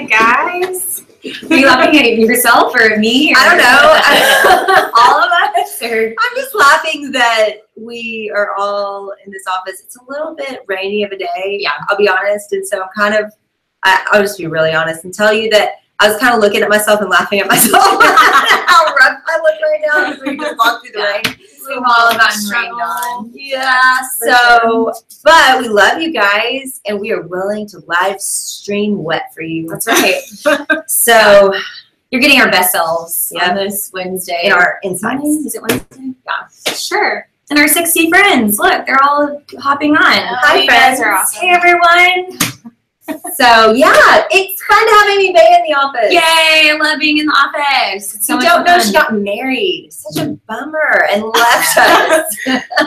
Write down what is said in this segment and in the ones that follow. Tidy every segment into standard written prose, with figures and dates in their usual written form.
guys. Are you laughing at yourself or me? Or I don't know. All of us? Or? I'm just laughing that we are all in this office. It's a little bit rainy of a day. Yeah. I'll be honest. And so I'm kind of, I'll just be really honest and tell you that I was kind of looking at myself and laughing at myself. How rough I look right now because we just walked through the rain. We've all gotten rained on. Yeah, so, but we love you guys, and we are willing to live stream wet for you. That's right. So, you're getting our best selves on this Wednesday. In our insights. Is it Wednesday? Yeah. Sure. And our 60 friends. Look, they're all hopping on. Hi, you friends. guys are awesome. Hey, everyone. So, yeah, it's fun to have Amy Bay in the office. Yay, I love being in the office. It's so you much don't know fun. she got married. Such a bummer and left us.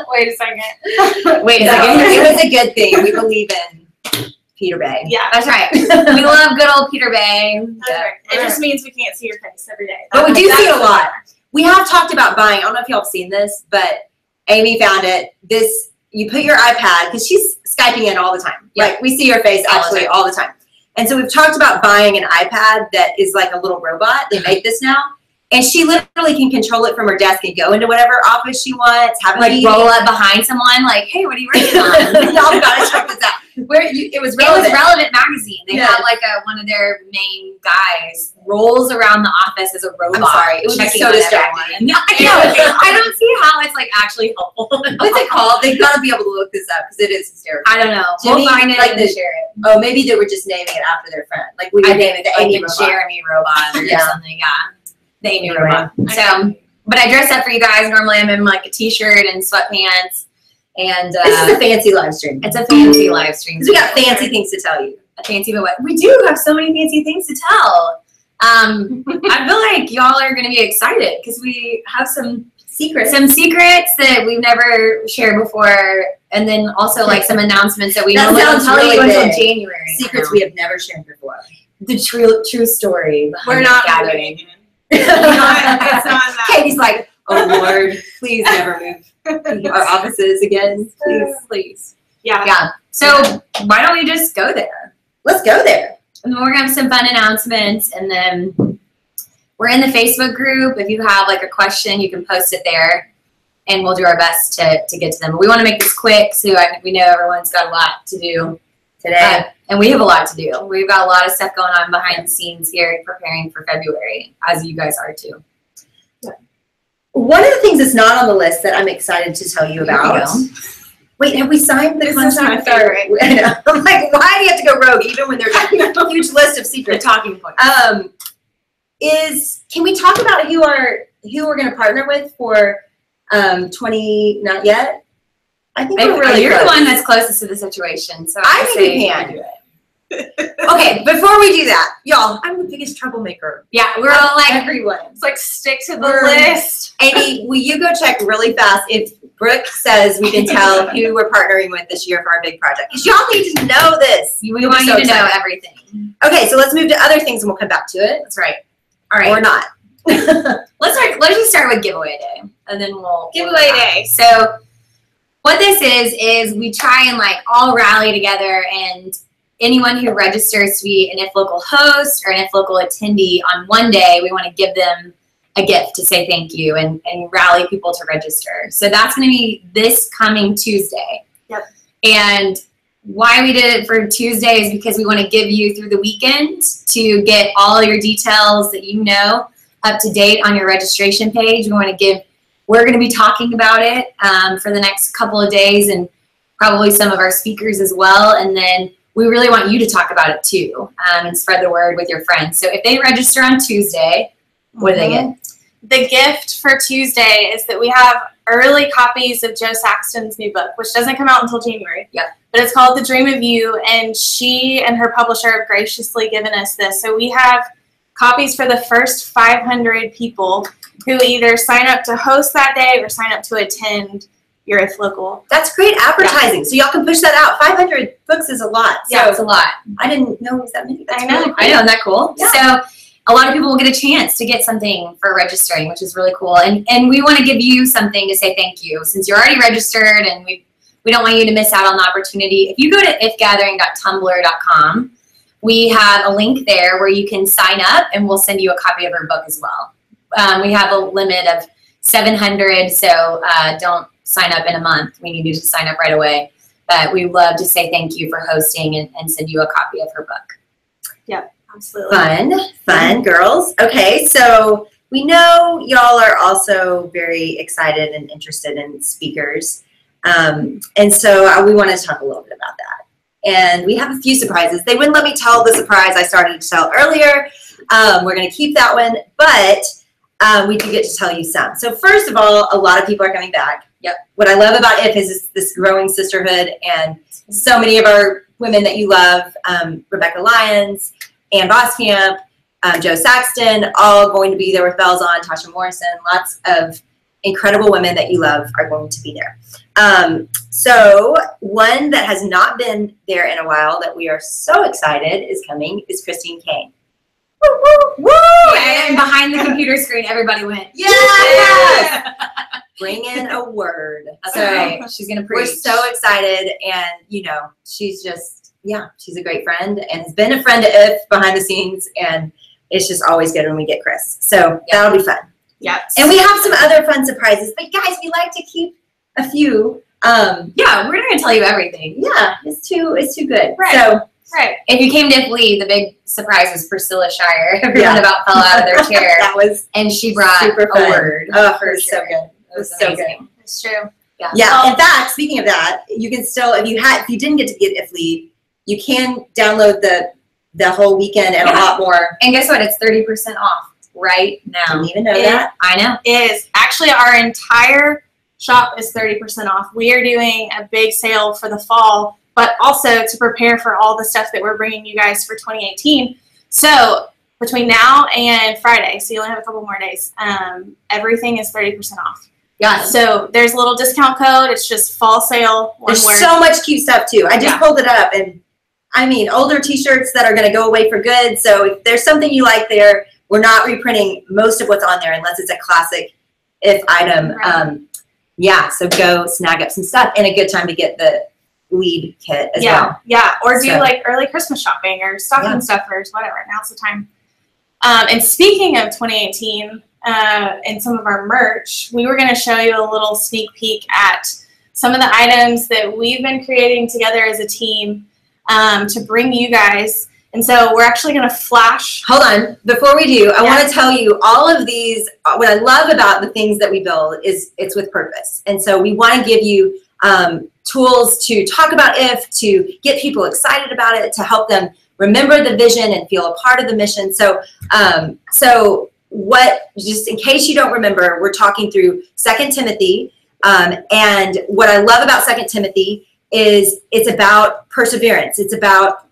Wait a second. It was a good thing. We believe in Peter Bay. Yeah, that's right. We love good old Peter Bay. That's right. It just means we can't see your face every day. But we do see it a lot. We have talked about buying. I don't know if y'all have seen this, but Amy found it. You put your iPad, because she's Skyping in all the time. Yeah. Like, we see your face actually all the time. And so we've talked about buying an iPad that is like a little robot. They make this now. And she literally can control it from her desk and go into whatever office she wants. Have Like roll up behind someone, like, hey, what are you working on? Y'all gotta check this out. It was Relevant magazine. They have like one of their main guys rolls around the office as a robot. I'm sorry, it was so distracting. I don't see how it's like actually helpful. What's it called? They've got to be able to look this up because it is hysterical. I don't know. Jennie, we'll find it like and share it. Oh, maybe they were just naming it after their friend. Like we would name it the like Amy the robot. Jeremy robot or something. Yeah, the Amy Anyway. robot. So, but I dress up for you guys. Normally, I'm in like a t-shirt and sweatpants. And this is a fancy live stream. It's a fancy live stream. Because we got fancy things to tell you. A fancy, but what? We do have so many fancy things to tell. I feel like y'all are going to be excited because we have some secrets that we've never shared before, and then also like some announcements that we normally don't tell you until January. Secrets we have never shared before. The true story. We're not gathering. it's not that. Katie's like, oh Lord, please never move our offices again, please. Yeah. So why don't we just go there? Let's go there. And then we're gonna have some fun announcements, and then we're in the Facebook group. If you have like a question, you can post it there, and we'll do our best to get to them. But we want to make this quick, so we know everyone's got a lot to do today, and we have a lot to do. We've got a lot of stuff going on behind the scenes here, preparing for February, as you guys are too. One of the things that's not on the list that I'm excited to tell you about. Wait, have we signed the contract? I'm like, why do you have to go rogue even when there's a huge list of secret talking points? Can we talk about who we're going to partner with for 20? Not yet. I think we're really You're close. the one that's closest to the situation, so I think we can do it. Okay, before we do that, y'all, I'm the biggest troublemaker. Yeah, we're all like, everyone. It's like stick to the list. Amy, will you go check really fast if Brooke says we can tell who we're partnering with this year for our big project? Because y'all need to know this. We want you to know everything. Okay, so let's move to other things and we'll come back to it. That's right. All right. Or not. Let's just start with giveaway day, and then we'll Giveaway day. So what this is we try and like all rally together, and anyone who registers to be an If Local host or an If Local attendee on one day, we want to give them a gift to say thank you and rally people to register. So that's going to be this coming Tuesday. Yep. And why we did it for Tuesday is because we want to give you through the weekend to get all your details that you know up to date on your registration page. We're going to be talking about it for the next couple of days, and probably some of our speakers as well. And then we really want you to talk about it too, and spread the word with your friends. So if they register on Tuesday, what do they get? The gift for Tuesday is that we have early copies of Joe Saxton's new book, which doesn't come out until January. Yep. But it's called The Dream of You, and she and her publisher have graciously given us this. So we have copies for the first 500 people who either sign up to host that day or sign up to attend your If Local. That's great advertising. Yeah. So y'all can push that out. 500 books is a lot. Yeah, it's a lot. I didn't know it was that many. That's I know. Really cool. I know. Isn't that cool? Yeah. So a lot of people will get a chance to get something for registering, which is really cool. And we want to give you something to say thank you. Since you're already registered, and we don't want you to miss out on the opportunity. If you go to ifgathering.tumblr.com, we have a link there where you can sign up, and we'll send you a copy of her book as well. We have a limit of 700, so don't sign up in a month. We need you to sign up right away. But we love to say thank you for hosting and send you a copy of her book. Yep, absolutely. Fun, girls. Okay, so we know y'all are also very excited and interested in speakers. And so we wanted to talk a little bit about that. And we have a few surprises. They wouldn't let me tell the surprise I started to tell earlier. We're going to keep that one, but we do get to tell you some. So first of all, a lot of people are coming back. Yep. What I love about IF is this growing sisterhood, and so many of our women that you love, Rebecca Lyons, Ann Boskamp, Joe Saxton, all going to be there with bells on, Tasha Morrison, lots of incredible women that you love are going to be there. So one that has not been there in a while that we are so excited is coming is Christine Kane. Woo, woo, woo! And behind the computer screen, everybody went, yes! Bring in a word. That's so right. She's going to preach. We're so excited, and you know, she's just, yeah, she's a great friend and has been a friend to IF behind the scenes, and it's just always good when we get Chris. So that'll be fun. Yes. And we have some other fun surprises, but guys, we like to keep a few. Yeah, we're not going to tell you everything. Yeah, it's too good. Right. So if you came to IF, the big surprise was Priscilla Shire. Everyone about fell out of their chair. That was and she brought super fun. A word. Oh, her so good. It was so amazing. good. It's true. Yeah. Well, In fact, speaking of that, you can still, if you didn't get to get IF Lead, you can download the whole weekend and a lot more. And guess what? It's 30% off right now. Didn't even know that. I know. Is actually our entire shop is 30% off. We are doing a big sale for the fall, but also to prepare for all the stuff that we're bringing you guys for 2018. So between now and Friday, so you only have a couple more days, everything is 30% off. Yeah. So there's a little discount code. It's just fall sale. There's so much cute stuff too. I just pulled it up, and I mean, older t-shirts that are going to go away for good. So if there's something you like there, we're not reprinting most of what's on there unless it's a classic IF item. Right. Yeah, so go snag up some stuff, and a good time to get the lead kit as well. Yeah, or do like early Christmas shopping or stocking stuffers, whatever. Now's the time. And speaking of 2018 and some of our merch, we were going to show you a little sneak peek at some of the items that we've been creating together as a team to bring you guys. And so we're actually going to flash. Hold on. Before we do, I want to tell you all of these, what I love about the things that we build is it's with purpose. And so we want to give you tools to talk about IF, to get people excited about it, to help them remember the vision and feel a part of the mission. So, just in case you don't remember, we're talking through 2 Timothy. And what I love about 2 Timothy is it's about perseverance. It's about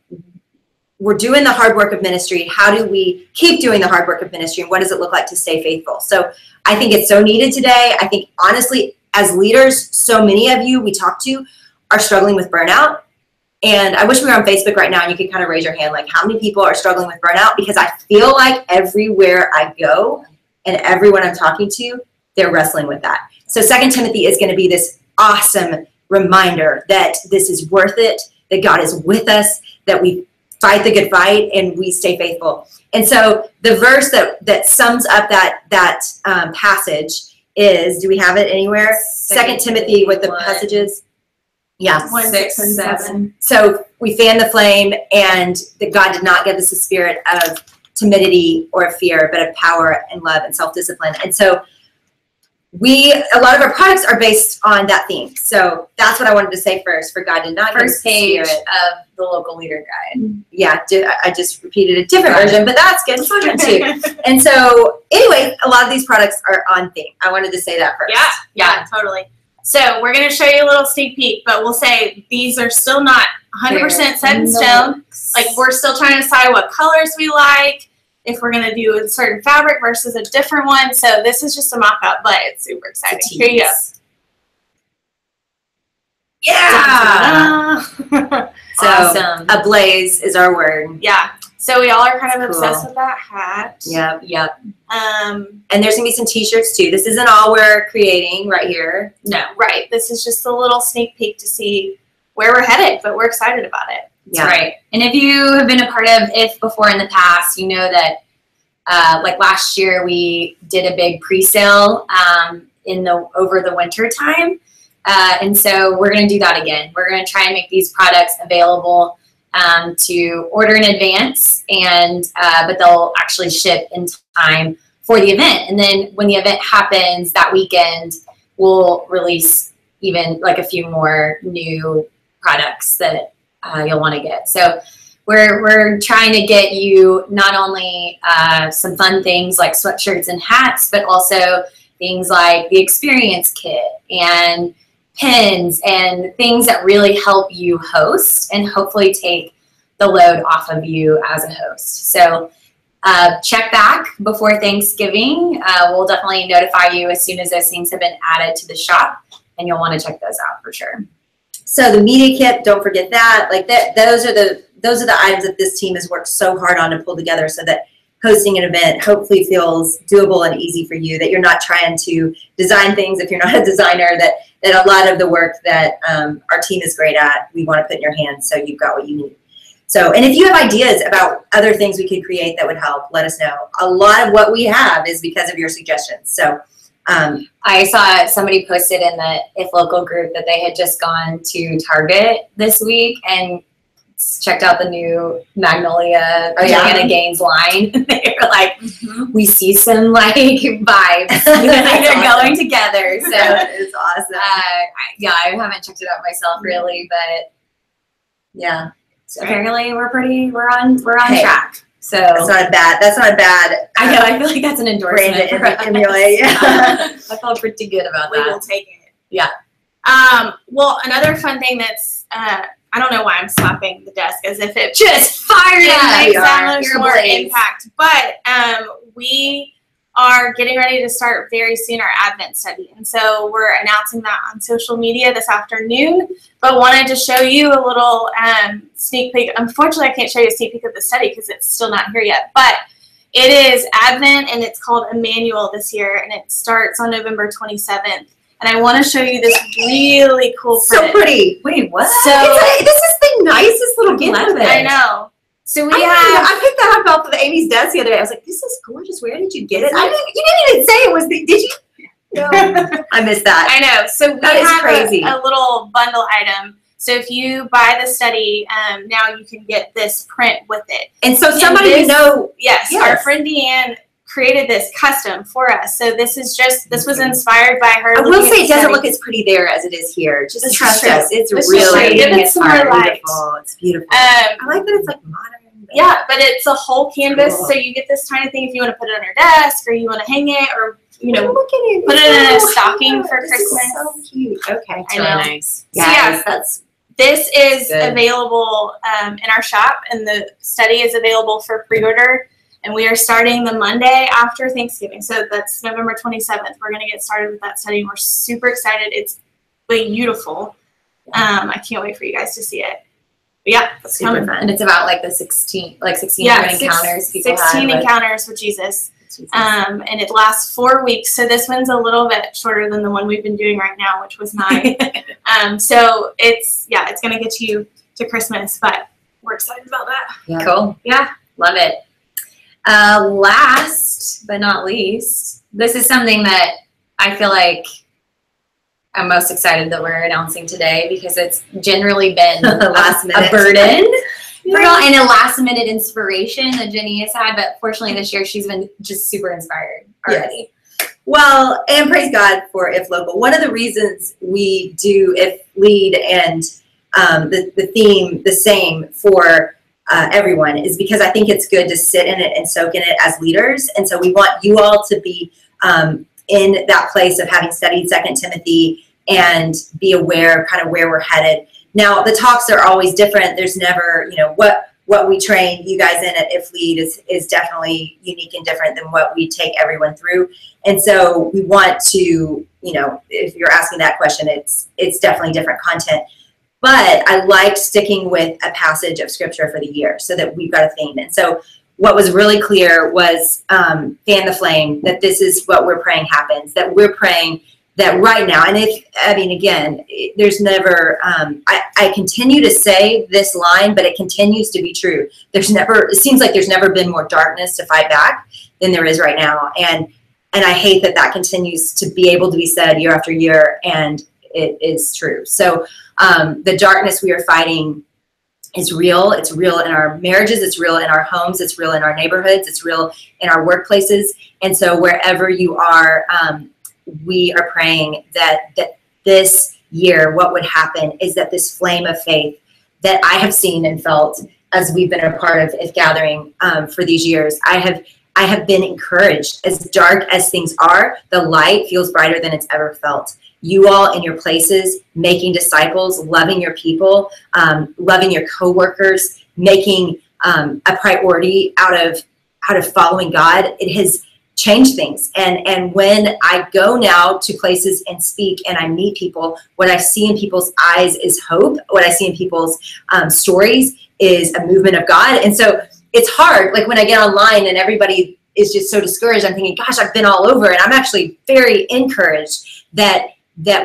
we're doing the hard work of ministry. How do we keep doing the hard work of ministry? And what does it look like to stay faithful? So I think it's so needed today. I think, honestly, as leaders, so many of you we talk to are struggling with burnout. And I wish we were on Facebook right now and you could kind of raise your hand, like how many people are struggling with burnout? Because I feel like everywhere I go and everyone I'm talking to, they're wrestling with that. So 2 Timothy is going to be this awesome reminder that this is worth it, that God is with us, that we fight the good fight and we stay faithful. And so the verse that sums up that passage is, do we have it anywhere? 2 Timothy with the passages. Yeah. 1, 6, and 7. So we fan the flame, and that God did not give us a spirit of timidity or of fear, but of power and love and self-discipline. And so a lot of our products are based on that theme. So that's what I wanted to say first. For God did not give us first page of the local leader guide. Yeah, I just repeated a different version, but that's good. It's good too. And so anyway, a lot of these products are on theme. I wanted to say that first. Yeah, totally. So we're going to show you a little sneak peek, but we'll say these are still not 100% set in stone. Like, we're still trying to decide what colors we like, if we're going to do a certain fabric versus a different one. So this is just a mock-up, but it's super exciting. Here you go. Yeah! So, awesome. Ablaze is our word. Yeah. So we all are kind of obsessed with that hat. Yep. And there's going to be some t-shirts too. This isn't all we're creating right here. No. Right. This is just a little sneak peek to see where we're headed, but we're excited about it. That's right. And if you have been a part of IF before in the past, you know that like last year we did a big pre-sale over the winter time. And so we're going to do that again. We're going to try and make these products available to order in advance, and but they'll actually ship in time for the event. And then when the event happens that weekend, we'll release even like a few more new products that you'll want to get. So we're trying to get you not only some fun things like sweatshirts and hats, but also things like the experience kit and pins and things that really help you host and hopefully take the load off of you as a host. So check back before Thanksgiving. We'll definitely notify you as soon as those things have been added to the shop, and you'll want to check those out for sure. So the media kit, don't forget that. Like that, those are the items that this team has worked so hard on to pull together, so that hosting an event hopefully feels doable and easy for you, that you're not trying to design things if you're not a designer, that a lot of the work that our team is great at, we want to put in your hands so you've got what you need. So, and if you have ideas about other things we could create that would help, let us know. A lot of what we have is because of your suggestions. So I saw somebody posted in the If Local group that they had just gone to Target this week and checked out the new Magnolia Diana Gaines line. They were like, we see some like vibes. They're going together. So it's awesome. I haven't checked it out myself really, but yeah. So apparently we're on track. So that's not bad. I know. I feel like that's an endorsement. Yeah. I felt pretty good about that. We will take it. Yeah. Well, another fun thing that's I don't know why I'm slapping the desk as if it just fired up. Makes that much more impact. But we are getting ready to start very soon our Advent study, and so we're announcing that on social media this afternoon. But wanted to show you a little sneak peek. Unfortunately, I can't show you a sneak peek of the study because it's still not here yet. But it is Advent, and it's called Emmanuel this year, and it starts on November 27th. And I want to show you this really cool print. So pretty. Wait, what? So this is the nicest little gift of it. I know. So I picked that up off of Amy's desk the other day. I was like, this is gorgeous. Where did you get it? You didn't even say it was did you? No. I missed that. I know. So we have a little bundle item. So if you buy the study, now you can get this print with it. And so somebody we know. Yes, our friend Deanne created this custom for us. So this was inspired by her. I will say it doesn't look as pretty there as it is here. Just trust us. It's really beautiful. It's beautiful. I like that it's like modern. Yeah, but it's a whole canvas, so you get this tiny thing if you want to put it on your desk, or you want to hang it, or put it in a stocking for Christmas. Is so cute. Okay, I know. Really nice. Yes, so this is available in our shop, and the study is available for pre-order. And we are starting the Monday after Thanksgiving. So that's November 27th. We're going to get started with that study. And we're super excited. It's beautiful. I can't wait for you guys to see it. But yeah, it's super fun. And it's about like the 16 encounters people 16 encounters with Jesus. And it lasts 4 weeks. So this one's a little bit shorter than the one we've been doing right now, which was 9. So it's going to get you to Christmas. But we're excited about that. Yeah. Cool. Yeah. Love it. Last but not least, this is something that I feel like I'm most excited that we're announcing today because it's generally been a burden for y'all and a last minute inspiration that Jennie has had, but fortunately this year she's been just super inspired already. Yes. Well, and praise God for If Local. One of the reasons we do If Lead and the theme the same for everyone is because I think it's good to sit in it and soak in it as leaders. And so we want you all to be in that place of having studied 2 Timothy and be aware of kind of where we're headed. Now, the talks are always different. There's never, what we train you guys in at If Lead is definitely unique and different than what we take everyone through. And so we want to, if you're asking that question, it's definitely different content. But I liked sticking with a passage of scripture for the year so that we've got a theme. And so what was really clear was fan the flame, that this is what we're praying happens, that we're praying that right now, and again, there's never, I continue to say this line, but it continues to be true. It seems like there's never been more darkness to fight back than there is right now. And I hate that continues to be able to be said year after year, and it is true. So the darkness we are fighting is real. It's real in our marriages. It's real in our homes. It's real in our neighborhoods. It's real in our workplaces. And so wherever you are, we are praying that this year, what would happen is that this flame of faith that I have seen and felt as we've been a part of Gathering for these years, I have been encouraged. As dark as things are, the light feels brighter than it's ever felt. You all in your places, making disciples, loving your people, loving your coworkers, making a priority out of following God. It has changed things. And when I go now to places and speak and I meet people, what I see in people's eyes is hope. What I see in people's stories is a movement of God. And so it's hard, like when I get online and everybody is just so discouraged, I'm thinking, gosh, I've been all over. And I'm actually very encouraged that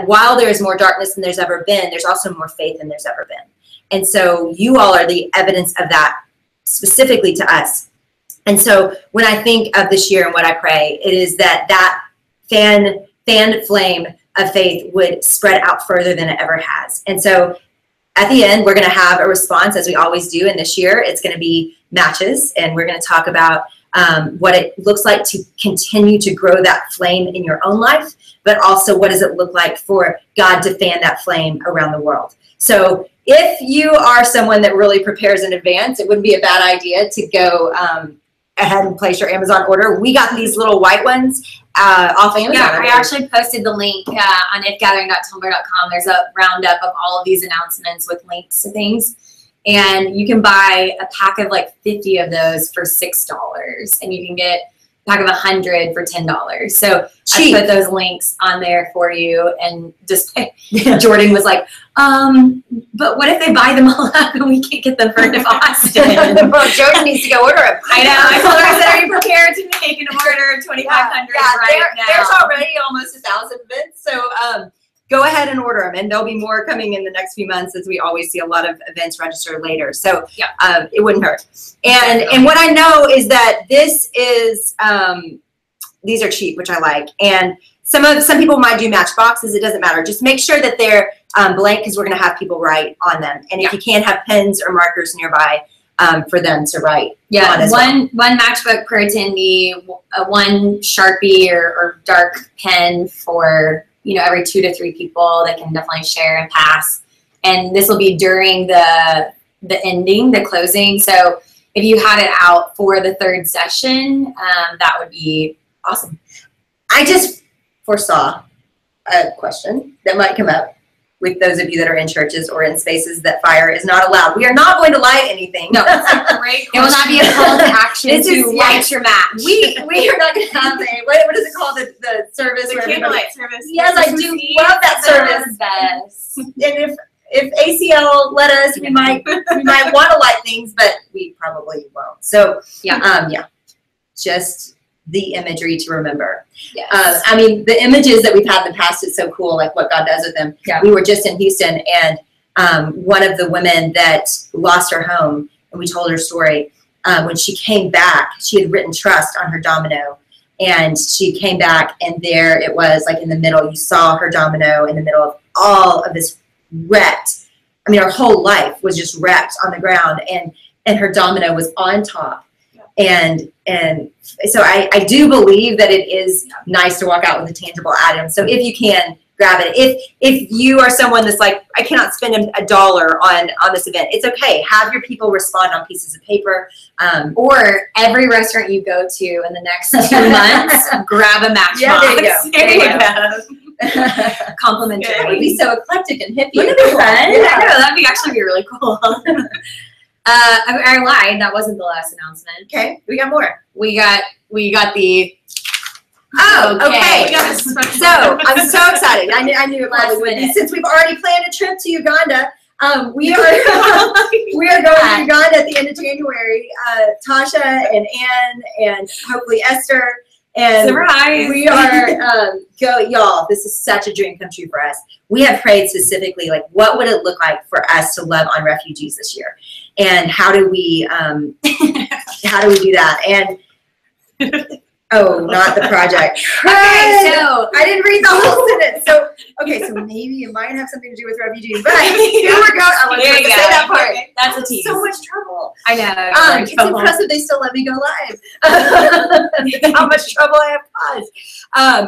while there is more darkness than there's ever been, there's also more faith than there's ever been. And so you all are the evidence of that specifically to us. And so when I think of this year and what I pray, it is that fan flame of faith would spread out further than it ever has. And so at the end, we're going to have a response, as we always do. And this year, it's going to be matches. And we're going to talk about what it looks like to continue to grow that flame in your own life, but also what does it look like for God to fan that flame around the world. So if you are someone that really prepares in advance, it wouldn't be a bad idea to go ahead and place your Amazon order. We got these little white ones off Amazon. Yeah, I actually posted the link on ifgathering.tumblr.com. There's a roundup of all of these announcements with links to things. And you can buy a pack of like 50 of those for $6. And you can get a pack of 100 for $10. So cheap. I put those links on there for you. And just Jordan was like, but what if they buy them all up and we can't get them for Boston? Well, Jordan needs to go order them. I know. I told her, I said, are you prepared to make an order of 2,500 right now? There's already almost 1,000 of it. So go ahead and order them. And there'll be more coming in the next few months, as we always see a lot of events register later. So it wouldn't hurt. And what I know is that this is, these are cheap, which I like. And some people might do match boxes. It doesn't matter. Just make sure that they're blank, because we're going to have people write on them. And if you can't have pens or markers nearby for them to write on as one matchbook per attendee, one Sharpie or dark pen for every 2 to 3 people that can definitely share and pass. And this will be during the ending, the closing. So if you had it out for the third session, that would be awesome. I just foresaw a question that might come up with those of you that are in churches or in spaces that fire is not allowed. We are not going to light anything. No, it's a great question. It will not be a call to action to light your match. We are not going to have what is it called? The service? The candlelight service. Yes, I do love that service. Best. And if ACL let us, we might want to light things, but we probably won't. So just the imagery to remember. Yes. The images that we've had in the past is so cool, like what God does with them. Yeah. We were just in Houston, and one of the women that lost her home, and we told her story, when she came back, she had written trust on her domino, and she came back, and there it was, like in the middle, you saw her domino in the middle of all of this wrecked. Her whole life was just wrecked on the ground, and her domino was on top. And so I do believe that it is nice to walk out with a tangible item. So if you can, grab it. If you are someone that's like, I cannot spend $1 on this event, it's okay. Have your people respond on pieces of paper. Or every restaurant you go to in the next 2 months, grab a matchbox. Yeah, there you go. Complimentary. It would be so eclectic and hippie. Wouldn't it be fun? Yeah. I know, that'd actually be really cool. I lied. That wasn't the last announcement. Okay, we got more. We got the. Oh, okay. So I'm so excited. I knew it last minute. Since we've already planned a trip to Uganda, we are going to Uganda at the end of January. Tasha and Ann and hopefully Esther And surprise. We are, y'all, this is such a dream come true for us. We have prayed specifically, like, what would it look like for us to love on refugees this year? And how do we do that? And oh, not the project. Okay, so I didn't read the whole sentence. So, okay, so maybe it might have something to do with refugees, but here we're going. I want to say that part. Okay. That's a tease. So much trouble. I know. It's impressive they still let me go live. How much trouble I have caused.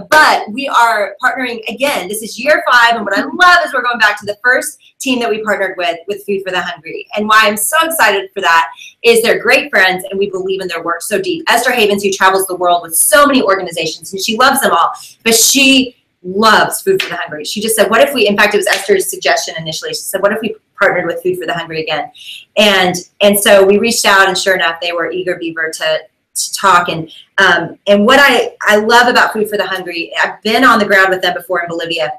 But we are partnering again. This is year 5, and what I love is we're going back to the first team that we partnered with Food for the Hungry. And why I'm so excited for that is they're great friends, and we believe in their work so deep. Esther Havens, who travels the world with so many organizations, and she loves them all, but she loves Food for the Hungry. She just said, what if we, in fact, it was Esther's suggestion initially, she said, what if we partnered with Food for the Hungry again? And so we reached out, and sure enough, they were eager beaver to talk. And what I love about Food for the Hungry, I've been on the ground with them before in Bolivia,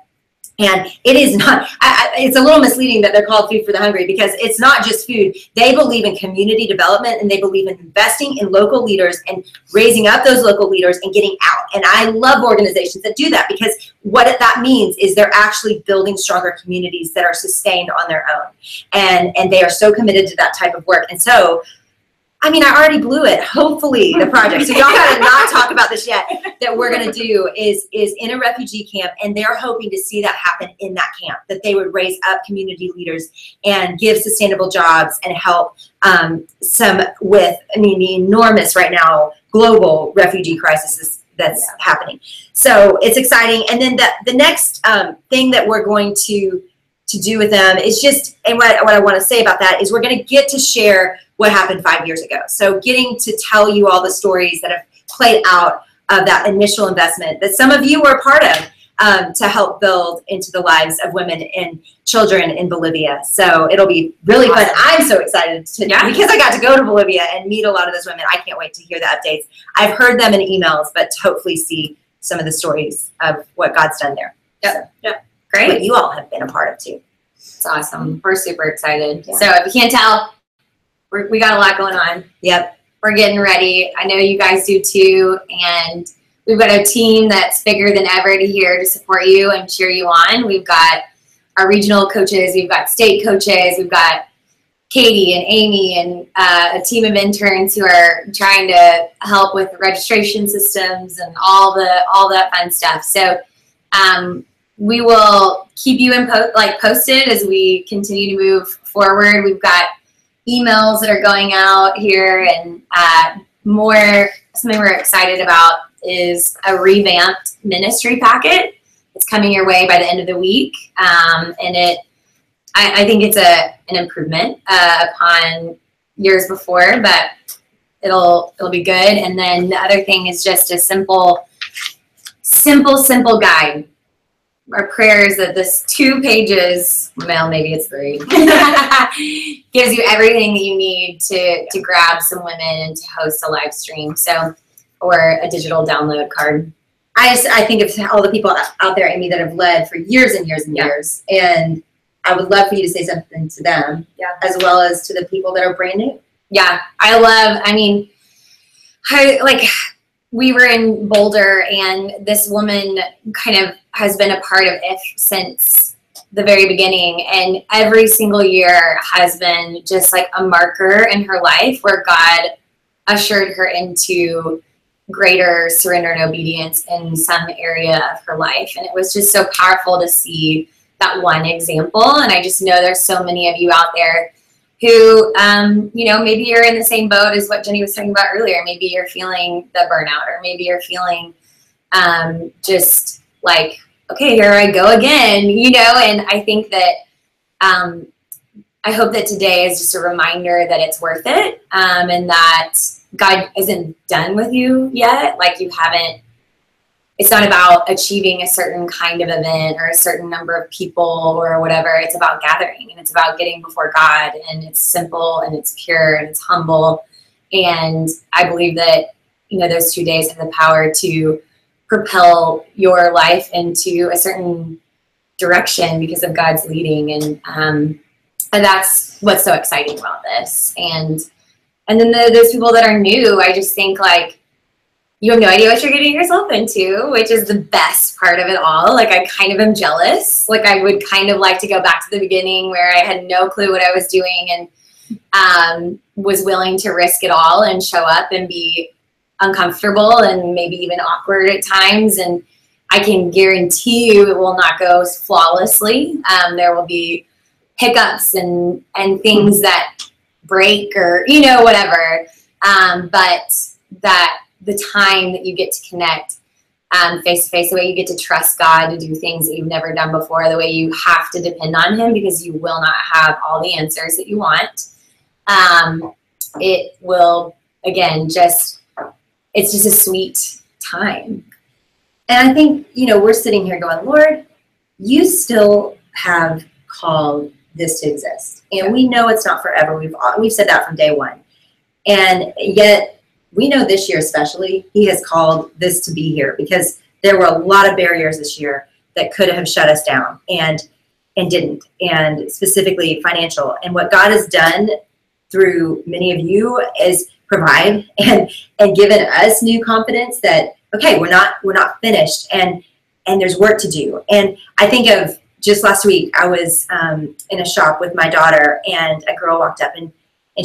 and it is not, it's a little misleading that they're called Food for the Hungry, because it's not just food. They believe in community development, and they believe in investing in local leaders and raising up those local leaders and getting out. And I love organizations that do that, because what that means is they're actually building stronger communities that are sustained on their own. And they are so committed to that type of work. And so, I mean, I already blew it, hopefully, the project. So y'all gotta not talk about this yet. That we're gonna do is in a refugee camp, and they're hoping to see that happen in that camp, that they would raise up community leaders and give sustainable jobs and help some with, I mean, the enormous right now global refugee crisis that's happening. So it's exciting. And then the next thing that we're going to do with them is just, and what I want to say about that is we're going to get to share what happened 5 years ago. So getting to tell you all the stories that have played out of that initial investment that some of you were a part of to help build into the lives of women and children in Bolivia. So it'll be really fun. I'm so excited because I got to go to Bolivia and meet a lot of those women. I can't wait to hear the updates. I've heard them in emails, but to hopefully see some of the stories of what God's done there. Yep. So, Great. What you all have been a part of too. It's awesome. We're super excited. Yeah. So if you can't tell, we got a lot going on. Yep. We're getting ready. I know you guys do too. And we've got a team that's bigger than ever here to support you and cheer you on. We've got our regional coaches. We've got state coaches. We've got Katy and Amy and a team of interns who are trying to help with registration systems and all that fun stuff. So we will keep you posted as we continue to move forward. We've got emails that are going out here, and something we're excited about is a revamped ministry packet. It's coming your way by the end of the week, and I think it's an improvement upon years before, but it'll be good. And then the other thing is just a simple guide. Our prayer is that this 2 pages, well, maybe it's 3, gives you everything that you need to grab some women and to host a live stream. So, or a digital download card. I think of all the people out there, Amy, that have led for years and years and years. And I would love for you to say something to them, as well as to the people that are brand new. Yeah, we were in Boulder, and this woman kind of has been a part of IF since the very beginning, and every single year has been just like a marker in her life where God ushered her into greater surrender and obedience in some area of her life. And it was just so powerful to see that one example. And I just know there's so many of you out there who, maybe you're in the same boat as what Jennie was talking about earlier. Maybe you're feeling the burnout, or maybe you're feeling just like, okay, here I go again, and I think that I hope that today is just a reminder that it's worth it, and that God isn't done with you yet. Like, you haven't, it's not about achieving a certain kind of event or a certain number of people or whatever. It's about gathering, and it's about getting before God, and it's simple and it's pure and it's humble. And I believe that, those 2 days have the power to propel your life into a certain direction because of God's leading. And that's what's so exciting about this. And then those people that are new, I just think, like, you have no idea what you're getting yourself into, which is the best part of it all. Like, I kind of am jealous. Like, I would kind of like to go back to the beginning where I had no clue what I was doing and was willing to risk it all and show up and be uncomfortable and maybe even awkward at times. And I can guarantee you it will not go flawlessly. There will be hiccups and things that break or, you know, whatever. But that the time that you get to connect face to face, the way you get to trust God to do things that you've never done before, the way you have to depend on him because you will not have all the answers that you want. It will, again, it's just a sweet time. And I think, you know, we're sitting here going, Lord, you still have called this to exist. And we know it's not forever. We've said that from day one. And yet we know this year especially, he has called this to be here because there were a lot of barriers this year that could have shut us down and didn't, and specifically financial. And what God has done through many of you is provide and given us new confidence that, okay, we're not finished and there's work to do. And I think of just last week, I was in a shop with my daughter and a girl walked up and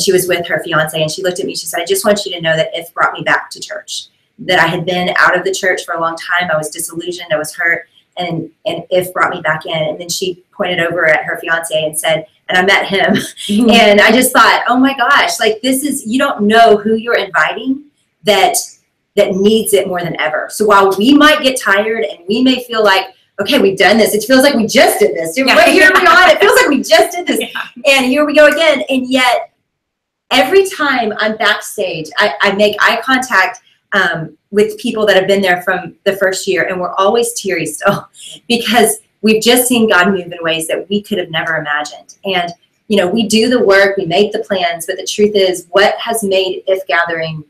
she was with her fiance and she looked at me, she said, I just want you to know that If brought me back to church, that I had been out of the church for a long time. I was disillusioned, I was hurt, and If brought me back in. And then she pointed over at her fiance and said, and I met him. And I just thought, oh my gosh, like you don't know who you're inviting that needs it more than ever. So while we might get tired and we may feel like, okay, we've done this. It feels like we just did this. Yeah. Right here we are. It feels like we just did this. Yeah. And here we go again. And yet every time I'm backstage, I make eye contact with people that have been there from the first year, and we're always teary still because we've just seen God move in ways that we could have never imagined. And, you know, we do the work, we make the plans, but the truth is what has made If Gathering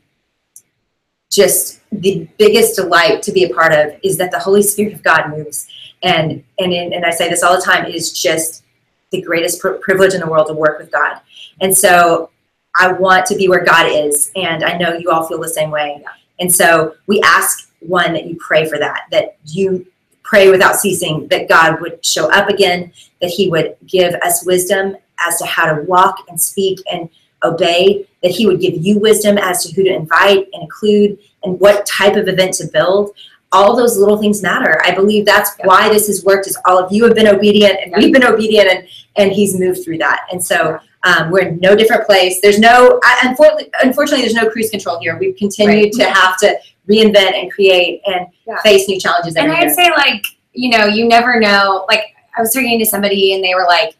just the biggest delight to be a part of is that the Holy Spirit of God moves. And I say this all the time, it is just the greatest privilege in the world to work with God. And so I want to be where God is, and I know you all feel the same way. And so we ask, one, that you pray for that you pray without ceasing, that God would show up again, that he would give us wisdom as to how to walk and speak and obey, that he would give you wisdom as to who to invite and include and what type of event to build. All those little things matter. I believe that's why this has worked, is all of you have been obedient and we've been obedient, and he's moved through that. And so we're in no different place. There's no, unfortunately, there's no cruise control here. We've continued to have to reinvent and create and face new challenges every year. And I'd say, like, you know, you never know. Like, I was talking to somebody and they were like,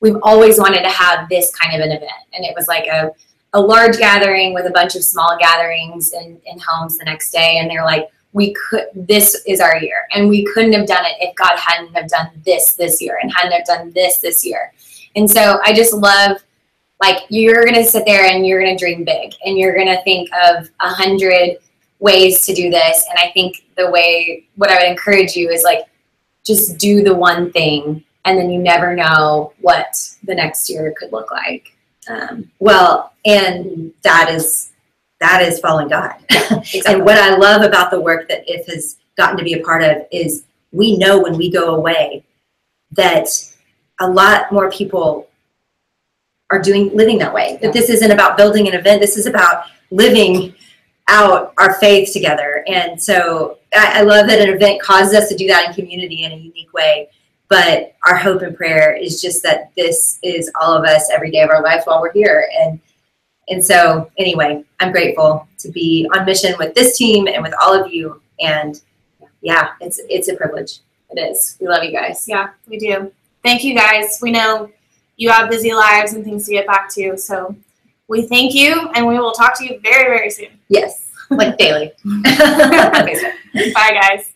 we've always wanted to have this kind of an event. And it was like a large gathering with a bunch of small gatherings in homes the next day. And they're like, this is our year. And we couldn't have done it if God hadn't have done this year and hadn't have done this year. And so I just love, like, you're going to sit there and you're going to dream big and you're going to think of 100 ways to do this. And I think what I would encourage you is, like, just do the one thing, and then you never know what the next year could look like. Well, and that is following God. Exactly. And what I love about the work that If has gotten to be a part of is we know when we go away that a lot more people are living that way. That this isn't about building an event. This is about living out our faith together. And so I love that an event causes us to do that in community in a unique way. But our hope and prayer is just that this is all of us every day of our lives while we're here. And so anyway, I'm grateful to be on mission with this team and with all of you. And yeah, it's a privilege. It is. We love you guys. Yeah, we do. Thank you guys. We know you have busy lives and things to get back to. So we thank you, and we will talk to you very, very soon. Yes, like daily. Bye, guys.